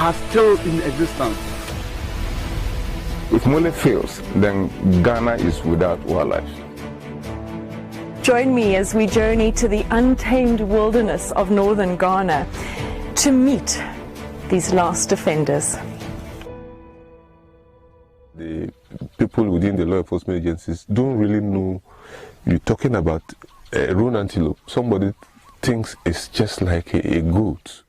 are still in existence. If Mole fails, then Ghana is without wildlife. Join me as we journey to the untamed wilderness of northern Ghana to meet these last defenders. The people within the law enforcement agencies don't really know you're talking about a roan antelope. Somebody thinks it's just like a goat.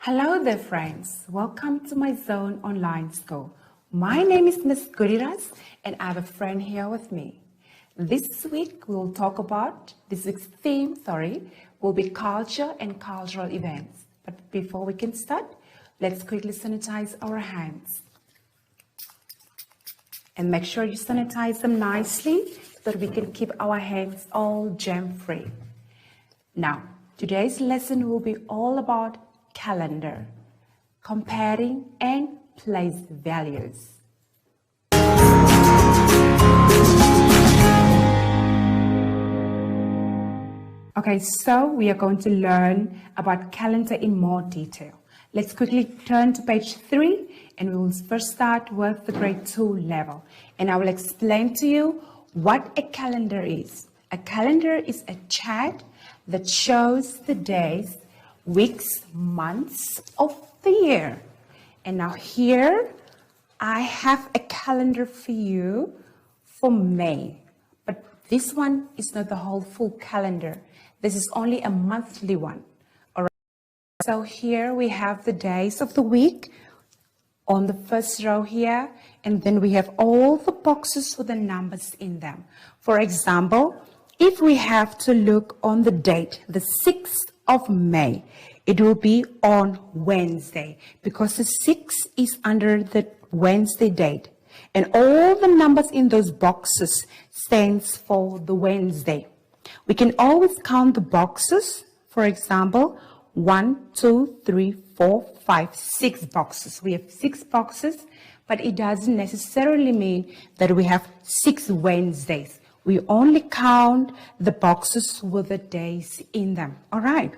Hello there friends, welcome to my Zone Online School. My name is Miss Guriras and I have a friend here with me. This week we'll talk about, this week's theme, will be culture and cultural events. But before we can start, let's quickly sanitize our hands. And make sure you sanitize them nicely so that we can keep our hands all germ-free. Now, today's lesson will be all about calendar, comparing and place values. Okay, so we are going to learn about calendar in more detail. Let's quickly turn to page 3 and we will first start with the grade 2 level. And I will explain to you what a calendar is. A calendar is a chart that shows the days, weeks, months of the year. And now here I have a calendar for you for May, but this one is not the whole full calendar. This is only a monthly one. All right. So here we have the days of the week on the first row here, and then we have all the boxes with the numbers in them. For example, if we have to look on the date, the 6th of May, it will be on Wednesday because the 6 is under the Wednesday date. And all the numbers in those boxes stands for the Wednesday. We can always count the boxes. For example, 1, 2, 3, 4, 5, 6 boxes. We have 6 boxes, but it doesn't necessarily mean that we have 6 Wednesdays. We only count the boxes with the days in them. All right.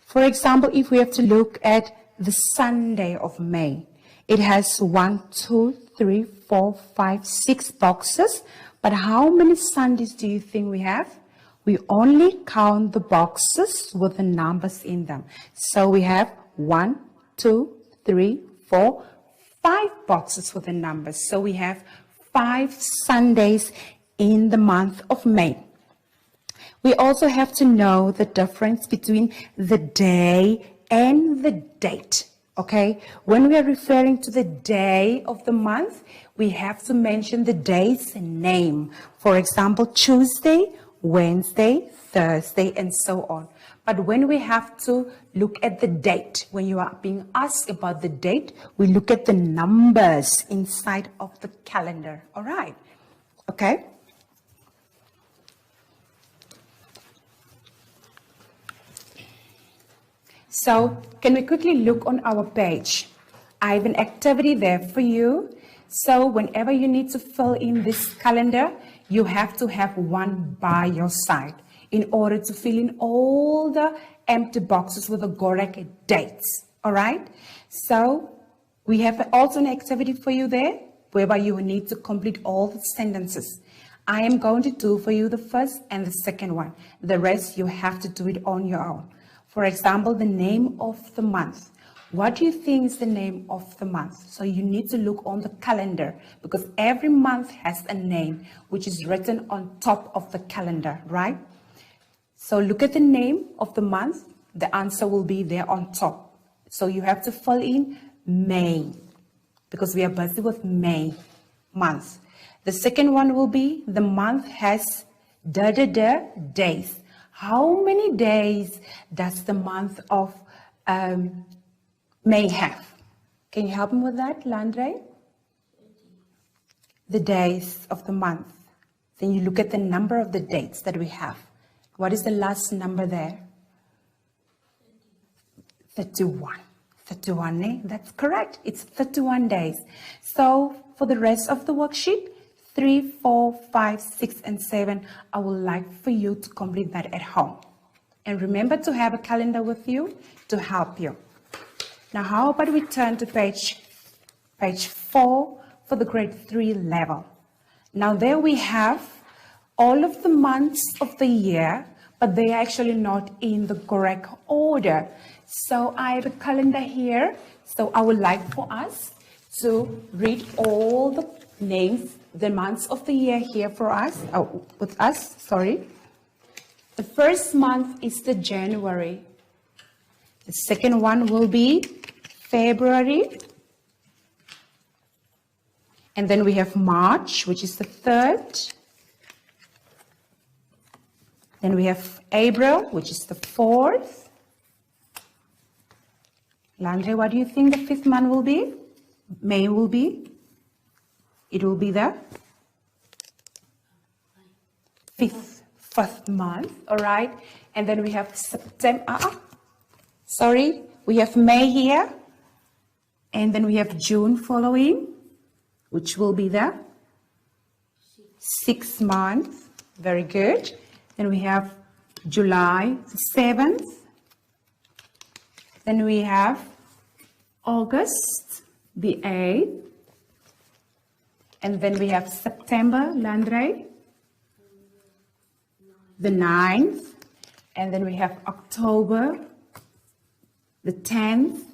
For example, if we have to look at the Sunday of May, it has 1, 2, 3, 4, 5, 6 boxes. But how many Sundays do you think we have? We only count the boxes with the numbers in them. So we have 1, 2, 3, 4, 5 boxes with the numbers. So we have 5 Sundays in the month of May. We also have to know the difference between the day and the date, okay? When we are referring to the day of the month, we have to mention the day's name. For example, Tuesday, Wednesday, Thursday, and so on. But when we have to look at the date, when you are being asked about the date, we look at the numbers inside of the calendar, all right? Okay? So can we quickly look on our page? I have an activity there for you. So whenever you need to fill in this calendar, you have to have one by your side in order to fill in all the empty boxes with the correct dates. All right. So we have also an activity for you there whereby you will need to complete all the sentences. I am going to do for you the first and the second one. The rest you have to do it on your own. For example, the name of the month. What do you think is the name of the month? So you need to look on the calendar because every month has a name which is written on top of the calendar, right? So look at the name of the month the answer will be there on top. So you have to fill in May, because we are busy with May month. The second one will be the month has days. How many days does the month of May have? Can you help me with that, Landre? The days of the month. Then you look at the number of the dates that we have. What is the last number there? 31. 31, eh? That's correct. It's 31 days. So for the rest of the worksheet, 3, 4, 5, 6, and 7, I would like for you to complete that at home. And remember to have a calendar with you to help you. Now, how about we turn to page 4 for the grade 3 level. Now, there we have all of the months of the year, but they are actually not in the correct order. So I have a calendar here. So I would like for us to read all the names, the months of the year here for us, with us, sorry. The first month is the January. The second one will be February. And then we have March, which is the third. Then we have April, which is the fourth. Landre, what do you think the fifth month will be? May will be? It will be the fifth month, all right? And then we have September, we have May here. And then we have June following, which will be the 6th month. Very good. Then we have July, the 7th. Then we have August, the 8th. And then we have September, Landre, the 9th. And then we have October, the 10th.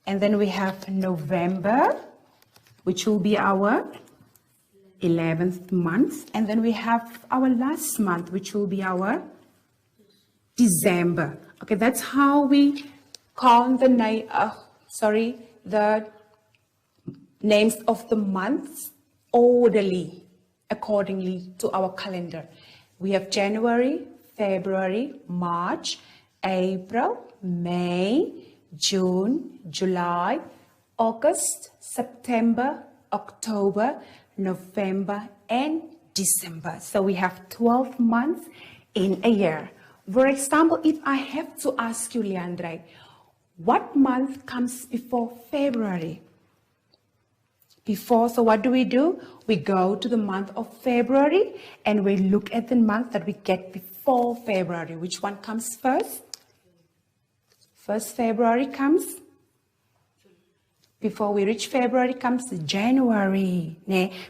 And then we have November, which will be our 11th month. And then we have our last month, which will be our December. Okay, that's how we count the names of the months orderly, accordingly to our calendar. We have January, February, March, April, May, June, July, August, September, October, November, and December. So we have 12 months in a year. For example, if I have to ask you, Leandre, what month comes before February? So what do? We go to the month of February and we look at the month that we get before February. Which one comes first? First February comes. Before we reach February comes January.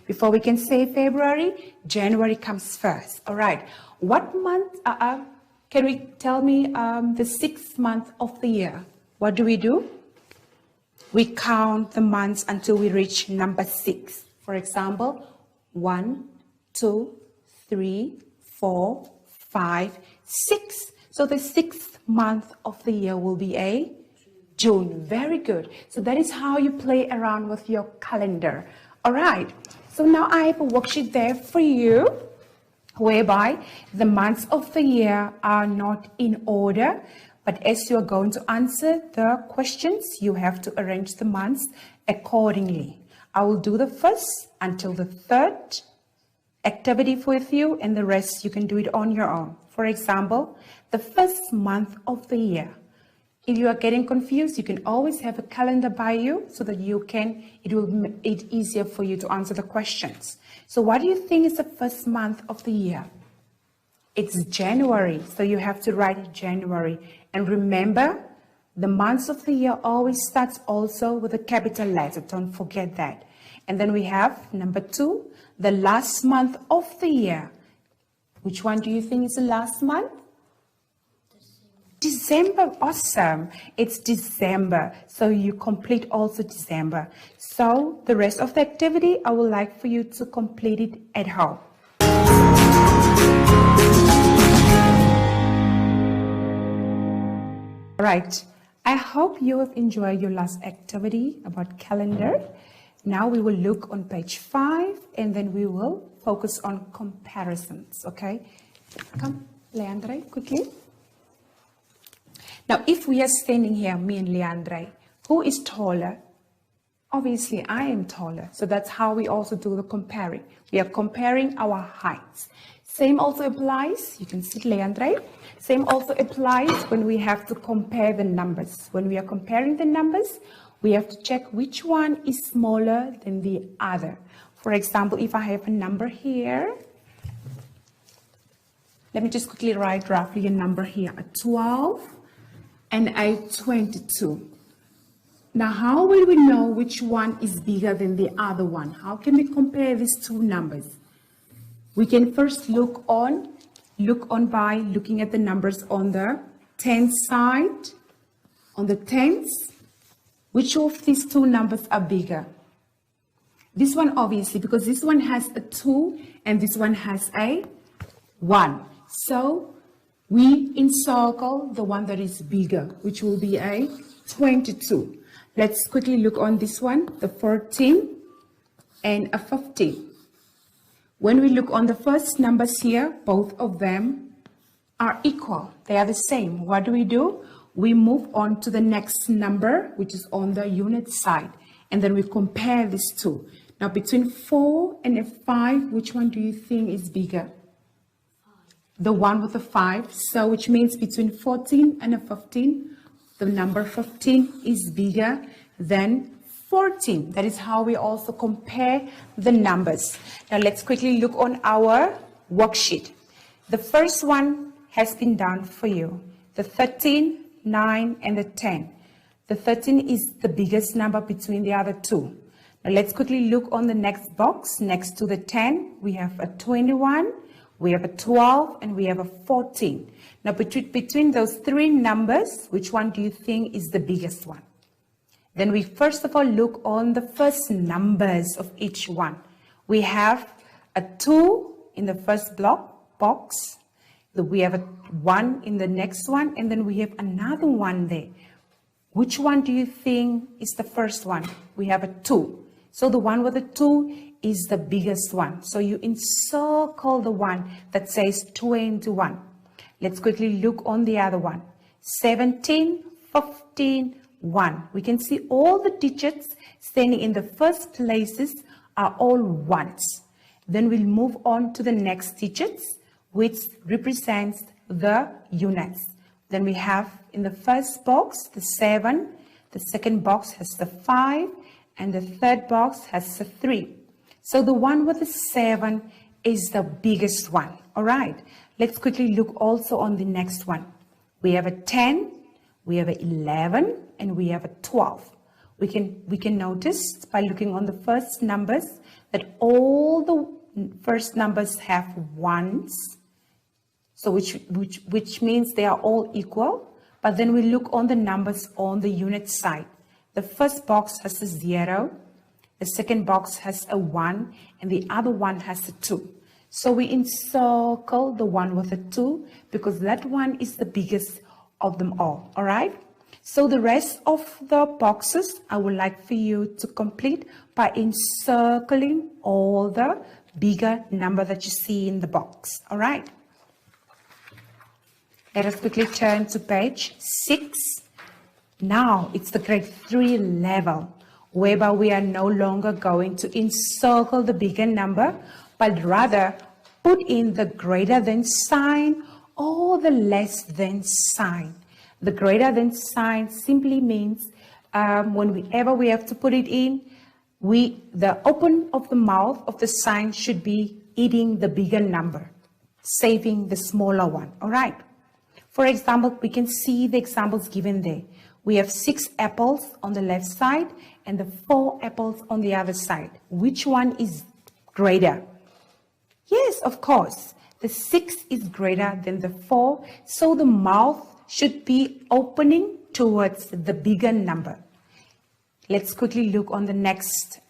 Before we can say February, January comes first. All right. What month? Can we tell me the 6th month of the year? What do? We count the months until we reach number 6. For example, 1, 2, 3, 4, 5, 6. So the 6th month of the year will be a June. Very good. So that is how you play around with your calendar. All right. So now I have a worksheet there for you, whereby the months of the year are not in order. But as you are going to answer the questions, you have to arrange the months accordingly. I will do the first until the 3rd activity with you, and the rest you can do it on your own. For example, the first month of the year. If you are getting confused, you can always have a calendar by you so that it will make it easier for you to answer the questions. So what do you think is the first month of the year? It's January, so you have to write January. And remember, the months of the year always starts also with a capital letter. Don't forget that. And then we have number 2, the last month of the year. Which one do you think is the last month? December. Awesome. It's December. So you complete also December. So the rest of the activity, I would like for you to complete it at home. Right. I hope you have enjoyed your last activity about calendar. Now we will look on page 5 and then we will focus on comparisons, okay? Come, Leandre, quickly. Now, if we are standing here, me and Leandre, who is taller? Obviously, I am taller. So that's how we also do the comparing. We are comparing our heights. Same also applies, you can see Leandre. Same also applies when we have to compare the numbers. When we are comparing the numbers, we have to check which one is smaller than the other. For example, if I have a number here, let me just quickly write roughly a number here, a 12 and a 22. Now, how will we know which one is bigger than the other one? How can we compare these two numbers? We can first look on by looking at the numbers on the tens side. On the tens, which of these two numbers are bigger? This one, obviously, because this one has a 2 and this one has a 1. So we encircle the one that is bigger, which will be a 22. Let's quickly look on this one, the 14 and a 15. When we look on the first numbers here, both of them are equal. They are the same. What do? We move on to the next number, which is on the unit side. And then we compare these two. Now, between 4 and a 5, which one do you think is bigger? The one with the 5. So, which means between 14 and a 15, the number 15 is bigger than 14. That is how we also compare the numbers. Now let's quickly look on our worksheet. The first one has been done for you. The 13, 9, and the 10. The 13 is the biggest number between the other two. Now let's quickly look on the next box. Next to the 10, we have a 21, we have a 12, and we have a 14. Now between those three numbers, which one do you think is the biggest one? Then we first of all look on the first numbers of each one. We have a 2 in the first box. We have a 1 in the next one, and then we have another one there. Which one do you think is the first one? We have a 2. So the one with the 2 is the biggest one. So you encircle the one that says 21. Let's quickly look on the other one. 17, 15, 1. We can see all the digits standing in the first places are all ones. Then we'll move on to the next digits, which represents the units. Then we have in the first box the 7, the second box has the 5, and the third box has the 3. So the one with the 7 is the biggest one. All right, let's quickly look also on the next one. We have a 10, we have a 11, and we have a 12. We can notice by looking on the first numbers that all the first numbers have ones. So which means they are all equal. But then we look on the numbers on the unit side. The first box has a 0, the second box has a 1, and the other one has a 2. So we encircle the one with a 2 because that one is the biggest of them all. All right? So the rest of the boxes, I would like for you to complete by encircling all the bigger number that you see in the box. All right? Let us quickly turn to page 6. Now it's the grade 3 level, whereby we are no longer going to encircle the bigger number, but rather put in the greater than sign or the less than sign. The greater than sign simply means whenever we have to put it in, the open of the mouth of the sign should be eating the bigger number, saving the smaller one. All right. For example, we can see the examples given there. We have 6 apples on the left side and the 4 apples on the other side. Which one is greater? Yes, of course. The 6 is greater than the 4, so the mouth should be opening towards the bigger number. Let's quickly look on the next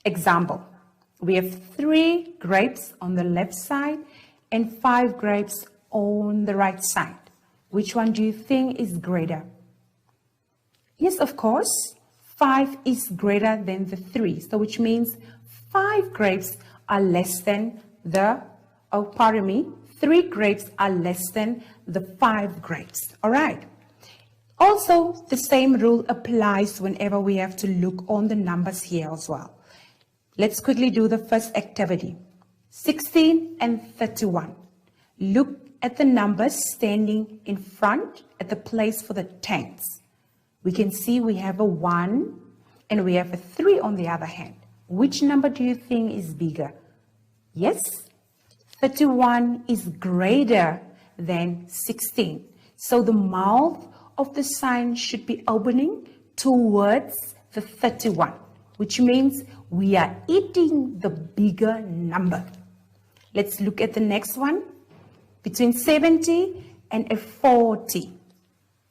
example. We have 3 grapes on the left side and 5 grapes on the right side. which one do you think is greater? Yes, of course, 5 is greater than the 3. So which means 5 grapes are less than the, 3 grapes are less than the 5 grapes. All right. Also, the same rule applies whenever we have to look on the numbers here as well. Let's quickly do the first activity. 16 and 31. Look at the numbers standing in front at the place for the tens. We can see we have a 1 and we have a 3 on the other hand. Which number do you think is bigger? Yes, 31 is greater than 16. So the mouth of the sign should be opening towards the 31, which means we are eating the bigger number. Let's look at the next one. Between 70 and a 40.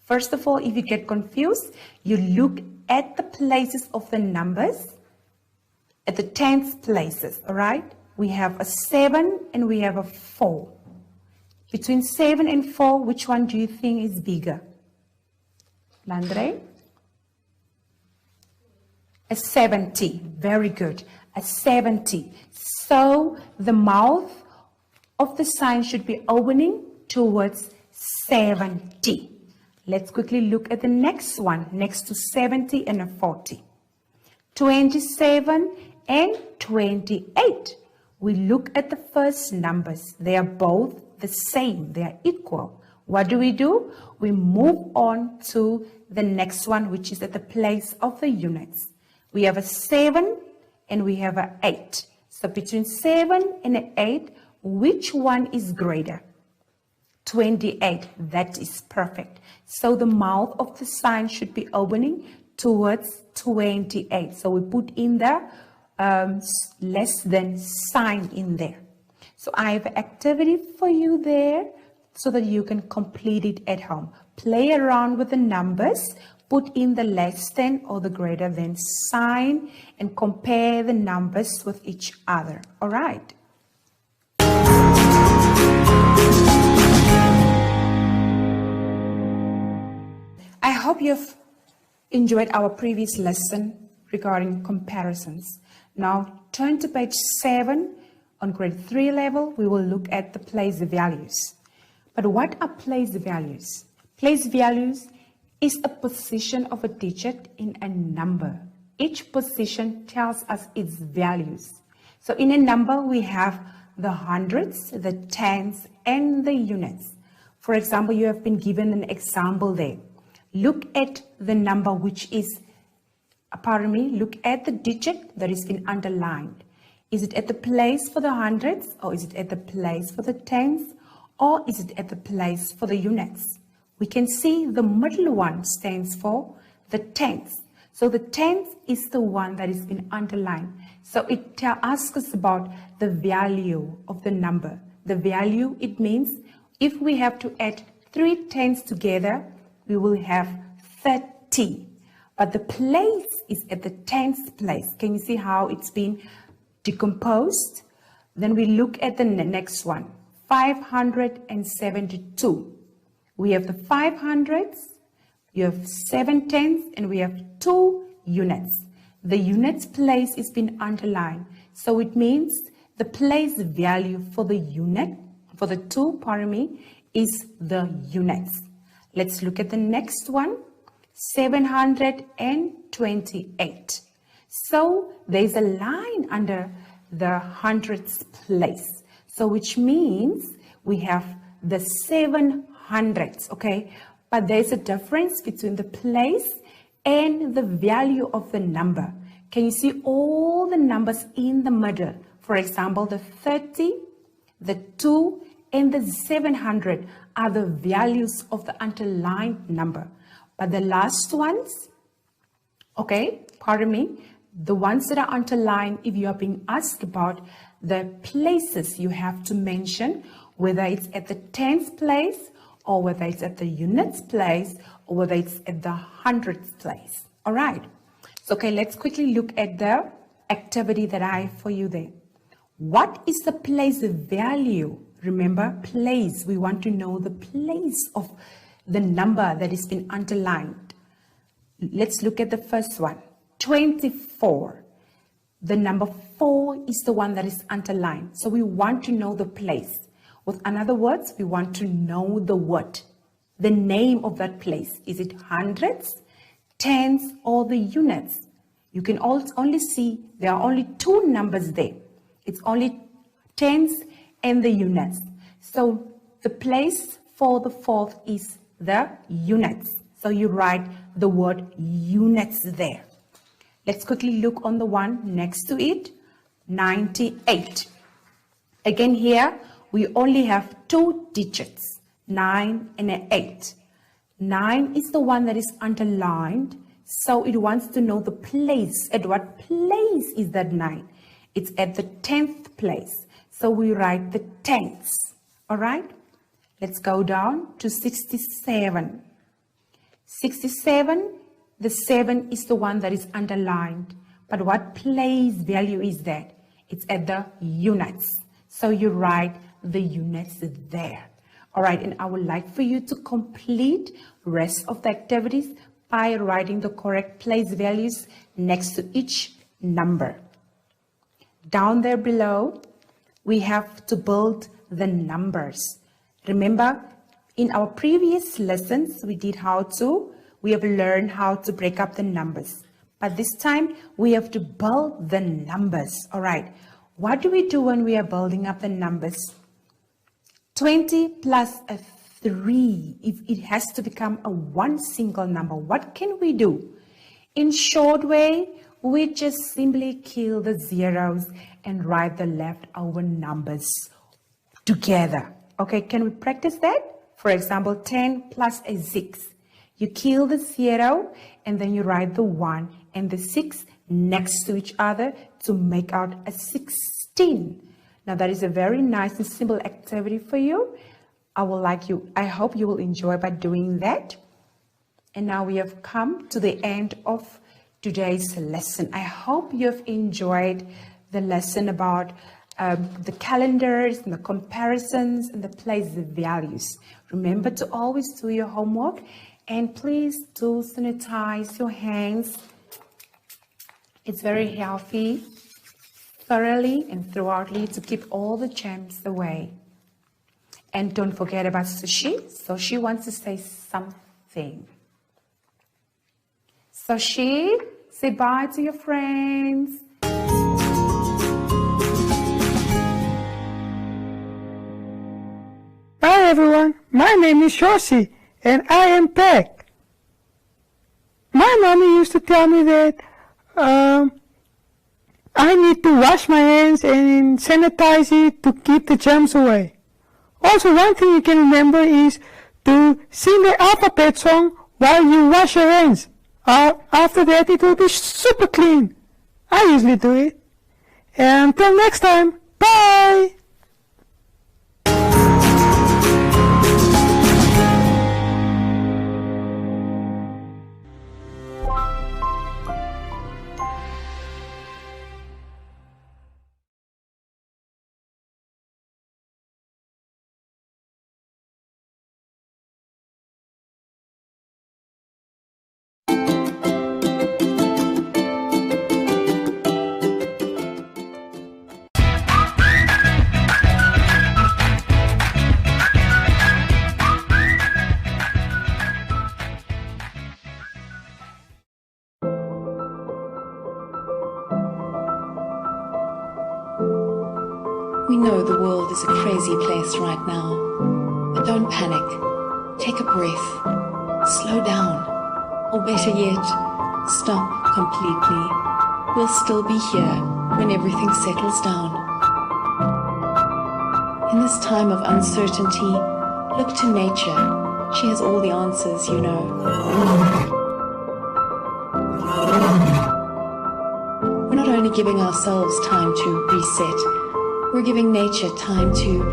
First of all, if you get confused, you look at the places of the numbers, at the tens places, all right? We have a 7 and we have a 4. Between 7 and 4, which one do you think is bigger? Landre? A 70. Very good. A 70. So the mouth of the sign should be opening towards 70. Let's quickly look at the next one, next to 70 and a 40. 27 and 28. We look at the first numbers. They are both the same. They are equal. What do? We move on to the next one, which is at the place of the units. We have a 7 and we have an 8. So between 7 and an 8, which one is greater? 28. That is perfect. So the mouth of the sign should be opening towards 28. So we put in the less than sign in there. So I have an activity for you there so that you can complete it at home. Play around with the numbers, put in the less than or the greater than sign, and compare the numbers with each other. All right. I hope you've enjoyed our previous lesson regarding comparisons. Now turn to page 7. On grade 3 level, we will look at the place values. But what are place values? Place values is a position of a digit in a number. Each position tells us its values. So in a number, we have the hundreds, the tens, and the units. For example, you have been given an example there. Look at the number which is, look at the digit that has been underlined. Is it at the place for the hundreds, or is it at the place for the tens, or is it at the place for the units? We can see the middle one stands for the tens. So the tens is the one that has been underlined. So it asks us about the value of the number. The value, it means if we have to add 3 tens together, we will have 30. But the place is at the tens place. Can you see how it's been decomposed? Then we look at the next one, 572. We have the 500s, you have 7 tens, and we have 2 units. The units place is been underlined. So it means the place value for the unit, for the 2, is the units. Let's look at the next one, 728. So there's a line under the hundreds place. So which means we have the 700s, okay? But there's a difference between the place and the value of the number. Can you see all the numbers in the middle? For example, the 30, the 2, and the 700 are the values of the underlined number. But the last ones, the ones that are underlined, if you are being asked about the places, you have to mention whether it's at the tens place, or whether it's at the units place, or whether it's at the hundreds place. All right. So, let's quickly look at the activity that I have for you there. What is the place value? Remember, place. We want to know the place of the number that has been underlined. Let's look at the first one, 24. The number 4 is the one that is underlined. So we want to know the place. With other words, we want to know the word, the name of that place. Is it hundreds, tens, or the units? You can only see there are only 2 numbers there. It's only tens and the units. So the place for the 4th is the units. So you write the word units there. Let's quickly look on the one next to it, 98. Again here, we only have 2 digits, 9 and an 8. 9 is the one that is underlined, so it wants to know the place. At what place is that 9? It's at the 10th place, so we write the 10th. All right, let's go down to 67. 67, the 7 is the one that is underlined, but what place value is that? It's at the units, so you write the units there. All right, and I would like for you to complete rest of the activities by writing the correct place values next to each number. Down there below, we have to build the numbers. Remember, in our previous lessons, we have learned how to break up the numbers. But this time, we have to build the numbers. All right, what do we do when we are building up the numbers? 20 plus a 3, if it has to become a one single number, what can we do? In short way, we just simply kill the zeros and write the leftover numbers together. Okay, can we practice that? For example, 10 plus a 6. You kill the 0 and then you write the 1 and the 6 next to each other to make out a 16. Now that is a very nice and simple activity for you. I hope you will enjoy by doing that. And now we have come to the end of today's lesson. I hope you have enjoyed the lesson about the calendars and the comparisons and the place values. Remember to always do your homework and please do sanitize your hands. It's very healthy, thoroughly and thoroughly, to keep all the germs away. And don't forget about Sushi. So she wants to say something. Sushi, say bye to your friends. Hi everyone, my name is Shoshi and I am back. My mommy used to tell me that I need to wash my hands and sanitize it to keep the germs away. Also, one thing you can remember is to sing the alphabet song while you wash your hands. After that, it will be super clean. I usually do it. And until next time, bye! We know the world is a crazy place right now, but don't panic. Take a breath, slow down, or better yet, stop completely. We'll still be here when everything settles down. In this time of uncertainty, look to nature. She has all the answers, you know. We're not only giving ourselves time to reset, we're giving nature time to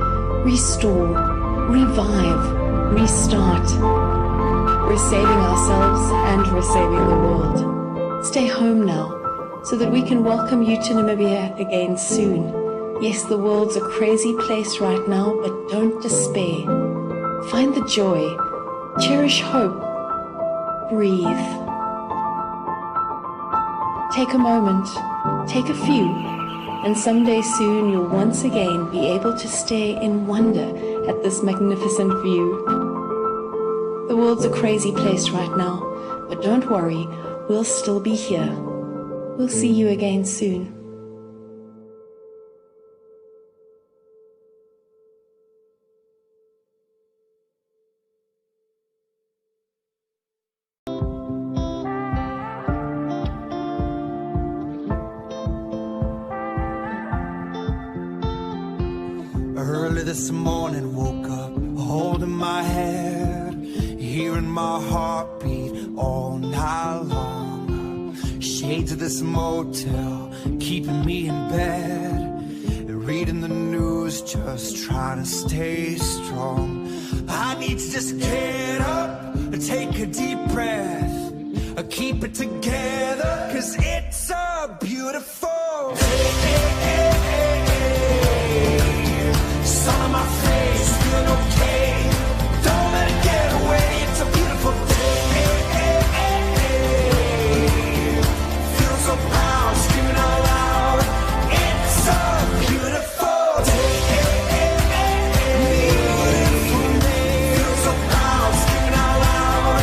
restore, revive, restart. We're saving ourselves and we're saving the world. Stay home now so that we can welcome you to Namibia again soon. Yes, the world's a crazy place right now, but don't despair. Find the joy. Cherish hope. Breathe. Take a moment, take a few, and someday soon you'll once again be able to stay in wonder at this magnificent view. The world's a crazy place right now, but don't worry, we'll still be here. We'll see you again soon. Early this morning, woke up holding my head, hearing my heartbeat all night long. Shades of this motel keeping me in bed, reading the news, just trying to stay strong. I need to just get up, take a deep breath, keep it together, 'cause it's a beautiful day. Sun on my face, feeling okay. Don't let it get away. It's a beautiful day. Feel so proud, screaming out loud. It's a beautiful day. Beautiful day. Feel so proud, screaming out loud.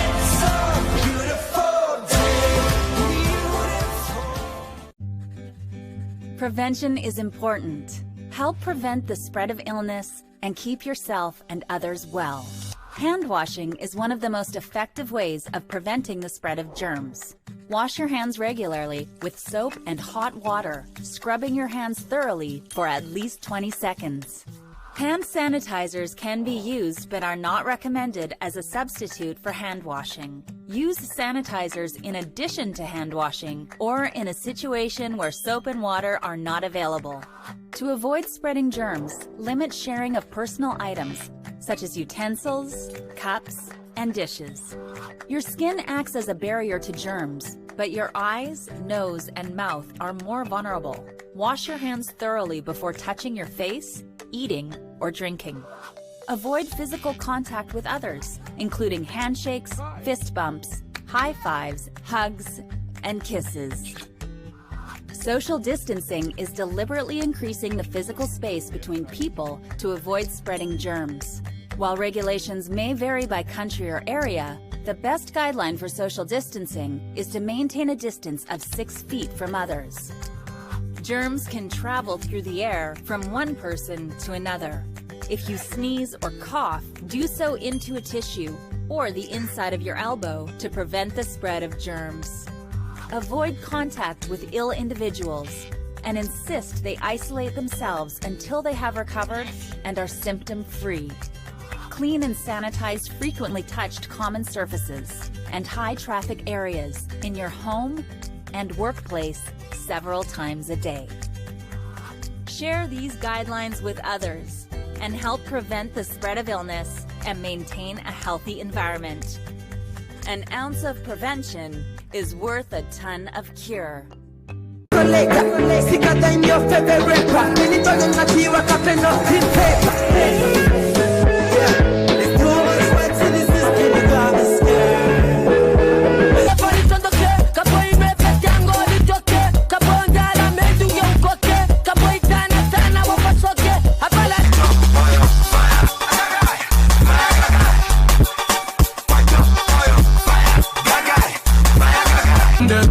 It's a beautiful day. Beautiful. Prevention is important. Help prevent the spread of illness and keep yourself and others well. Hand washing is one of the most effective ways of preventing the spread of germs. Wash your hands regularly with soap and hot water, scrubbing your hands thoroughly for at least 20 seconds. Hand sanitizers can be used but are not recommended as a substitute for hand washing. Use sanitizers in addition to hand washing or in a situation where soap and water are not available. To avoid spreading germs, limit sharing of personal items such as utensils, cups, and dishes. Your skin acts as a barrier to germs, but your eyes, nose, and mouth are more vulnerable. Wash your hands thoroughly before touching your face, eating, or drinking. Avoid physical contact with others, including handshakes, fist bumps, high fives, hugs, and kisses. Social distancing is deliberately increasing the physical space between people to avoid spreading germs. While regulations may vary by country or area, the best guideline for social distancing is to maintain a distance of 6 feet from others. Germs can travel through the air from one person to another. If you sneeze or cough, do so into a tissue or the inside of your elbow to prevent the spread of germs. Avoid contact with ill individuals and insist they isolate themselves until they have recovered and are symptom-free. Clean and sanitize frequently touched common surfaces and high-traffic areas in your home and workplace several times a day. Share these guidelines with others and help prevent the spread of illness and maintain a healthy environment. An ounce of prevention is worth a ton of cure. The